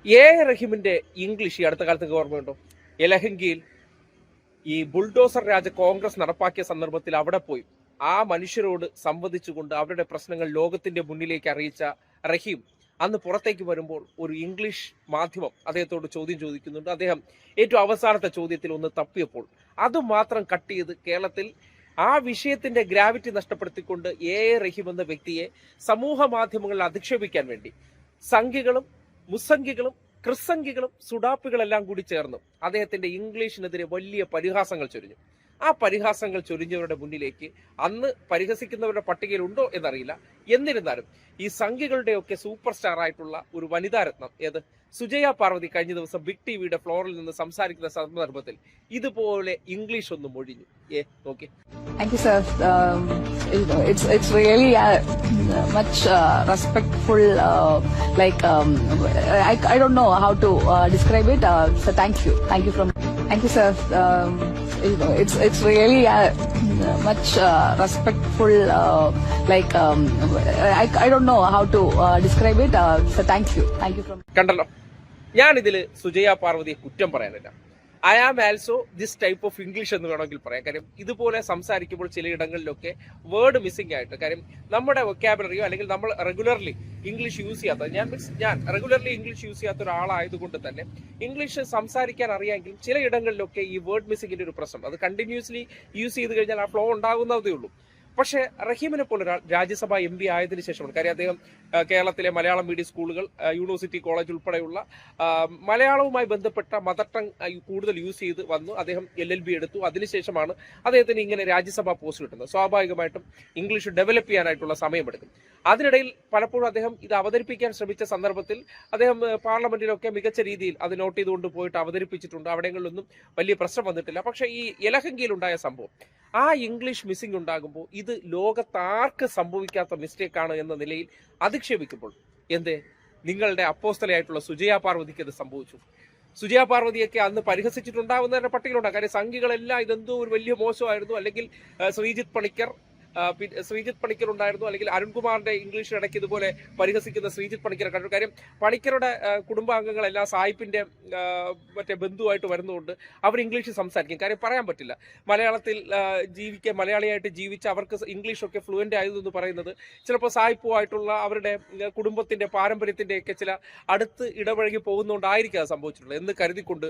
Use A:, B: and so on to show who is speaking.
A: A റഹീമിന്റെ English ഈ അടുത്ത കാലത്ത് ഓർമ്മയുണ്ടോ? യലഹങ്കയിൽ ഈ ബുൾഡോസർ രാജ കോൺഗ്രസ് നടപ്പാക്കിയ സന്ദർഭത്തിൽ അവിടെ പോയി ആ മനുഷ്യരോട് സംവദിച്ചുകൊണ്ട് അവരുടെ പ്രശ്നങ്ങൾ ലോകത്തിന്റെ മുന്നിലേക്ക് അറിയിച്ച റഹീം അന്ന് പുറത്തേക്ക് വരുമ്പോൾ ഒരു ഇംഗ്ലീഷ് മാധ്യമം അദ്ദേഹത്തോട് ചോദ്യം ചോദിക്കുന്നുണ്ട്. അദ്ദേഹം ഏറ്റവും അവസാനത്തെ ചോദ്യത്തിൽ ഒന്ന് തപ്പിയപ്പോൾ അത് മാത്രം കട്ട് ചെയ്ത് കേരളത്തിൽ ആ വിഷയത്തിന്റെ ഗ്രാവിറ്റി നഷ്ടപ്പെടുത്തിക്കൊണ്ട് എ റഹീം എന്ന വ്യക്തിയെ സമൂഹ മാധ്യമങ്ങളിൽ അധിക്ഷേപിക്കാൻ വേണ്ടി സംഘികളും മുസംഘികളും ക്രിസംഘികളും സുഡാപ്പികളെല്ലാം കൂടി ചേർന്ന് അദ്ദേഹത്തിന്റെ ഇംഗ്ലീഷിനെതിരെ വലിയ പരിഹാസങ്ങൾ ചൊരിഞ്ഞു. ആ പരിഹാസങ്ങൾ ചൊരിഞ്ഞവരുടെ മുന്നിലേക്ക് അന്ന് പരിഹസിക്കുന്നവരുടെ പട്ടികയിൽ ഉണ്ടോ എന്നറിയില്ല. എന്നിരുന്നാലും ഈ സംഘികളുടെയൊക്കെ സൂപ്പർ സ്റ്റാർ ആയിട്ടുള്ള ഒരു വനിതാരത്നം ഏത് സുജയ പാർവതി കഴിഞ്ഞ ദിവസം ബിഗ് ടിവിയുടെ ഫ്ലോറിൽ നിന്ന് സംസാരിക്കുന്ന സന്ദർഭത്തിൽ ഇതുപോലെ ഇംഗ്ലീഷ് ഒന്ന് മൊഴിഞ്ഞു. നോക്കി.
B: Thank you, sir. It's really much respectful. I don't know how to describe it. So thank you thank you, sir. It's really much respectful. I don't know how to describe it. So thank you from.
A: കണ്ടല്ലോ, ഞാൻ ഇതിൽ സുജയ പാർവതിയെ കുറ്റം പറയാനില്ല. I am also this type of English എന്ന് വേണമെങ്കിൽ പറയാം. കാര്യം ഇതുപോലെ സംസാരിക്കുമ്പോൾ ചിലയിടങ്ങളിലൊക്കെ വേർഡ് മിസ്സിംഗ് ആയിട്ട്, കാര്യം നമ്മുടെ വൊക്കാബുലറിയോ അല്ലെങ്കിൽ നമ്മൾ റെഗുലർലി ഇംഗ്ലീഷ് യൂസ് ചെയ്യാത്ത ഞാൻ റെഗുലർലി ഇംഗ്ലീഷ് യൂസ് ചെയ്യാത്ത ഒരാളായതുകൊണ്ട് തന്നെ ഇംഗ്ലീഷ് സംസാരിക്കാൻ അറിയാമെങ്കിലും ചിലയിടങ്ങളിലൊക്കെ ഈ വേർഡ് മിസ്സിങ്ങിന്റെ ഒരു പ്രശ്നം, അത് കണ്ടിന്യൂസ്ലി യൂസ് ചെയ്ത് കഴിഞ്ഞാൽ ആ ഫ്ലോ ഉണ്ടാകുന്നതേ ഉള്ളൂ. പക്ഷേ റഹീമിനെ പോലെ ഒരാൾ രാജ്യസഭാ MP ആയതിനു ശേഷമാണ്, കാര്യം അദ്ദേഹം കേരളത്തിലെ മലയാളം മീഡിയം സ്കൂളുകൾ, യൂണിവേഴ്സിറ്റി കോളേജ് ഉൾപ്പെടെയുള്ള മലയാളവുമായി ബന്ധപ്പെട്ട മദർ ടങ് കൂടുതൽ യൂസ് ചെയ്ത് വന്നു. അദ്ദേഹം LLB എടുത്തു. അതിനുശേഷമാണ് അദ്ദേഹത്തിന് ഇങ്ങനെ രാജ്യസഭാ പോസ്റ്റ് കിട്ടുന്നത്. സ്വാഭാവികമായിട്ടും ഇംഗ്ലീഷ് ഡെവലപ്പ് ചെയ്യാനായിട്ടുള്ള സമയമെടുക്കും. അതിനിടയിൽ പലപ്പോഴും അദ്ദേഹം ഇത് അവതരിപ്പിക്കാൻ ശ്രമിച്ച സന്ദർഭത്തിൽ അദ്ദേഹം പാർലമെന്റിലൊക്കെ മികച്ച രീതിയിൽ അത് നോട്ട് ചെയ്തുകൊണ്ട് പോയിട്ട് അവതരിപ്പിച്ചിട്ടുണ്ട്. അവിടങ്ങളിലൊന്നും വലിയ പ്രശ്നം വന്നിട്ടില്ല. പക്ഷേ ഈ യലഹങ്കയിൽ ഉണ്ടായ സംഭവം, ആ ഇംഗ്ലീഷ് മിസ്സിംഗ് ഉണ്ടാകുമ്പോൾ ഇത് ലോകത്താർക്ക് സംഭവിക്കാത്ത മിസ്റ്റേക്കാണ് എന്ന നിലയിൽ അധിക്ഷേപിക്കുമ്പോൾ നിങ്ങളുടെ അപ്പോസ്തലയായിട്ടുള്ള സുജയ പാർവതിക്ക് ഇത് സംഭവിച്ചു. സുജയ പാർവതിയൊക്കെ അന്ന് പരിഹസിച്ചിട്ടുണ്ടാവുന്നതിന്റെ പട്ടികയിലുണ്ടാകും. കാര്യം സംഘികളെല്ലാം ഇതെന്തോ ഒരു വലിയ മോശമായിരുന്നു, അല്ലെങ്കിൽ ശ്രീജിത്ത് പണിക്കർ ഉണ്ടായിരുന്നു, അല്ലെങ്കിൽ അരുൺകുമാറിന്റെ ഇംഗ്ലീഷ് ഇടയ്ക്ക് ഇതുപോലെ പരിഹസിക്കുന്ന ശ്രീജിത്ത് പണിക്കരെ കണ്ടു. കാര്യം പണിക്കരുടെ കുടുംബാംഗങ്ങളെല്ലാം സായിപ്പിന്റെ മറ്റേ ബന്ധുവായിട്ട് വരുന്നതുകൊണ്ട് അവർ ഇംഗ്ലീഷ് സംസാരിക്കും. കാര്യം പറയാൻ പറ്റില്ല, മലയാളത്തിൽ മലയാളിയായിട്ട് ജീവിച്ച് അവർക്ക് ഇംഗ്ലീഷൊക്കെ ഫ്ലുവന്റ് ആയതെന്ന് പറയുന്നത് ചിലപ്പോൾ സായിപ്പുമായിട്ടുള്ള അവരുടെ കുടുംബത്തിന്റെ പാരമ്പര്യത്തിന്റെ ഒക്കെ ചില അടുത്ത് ഇടപഴകി പോകുന്നതുകൊണ്ടായിരിക്കും അത് സംഭവിച്ചിട്ടുള്ളത് എന്ന് കരുതിക്കൊണ്ട്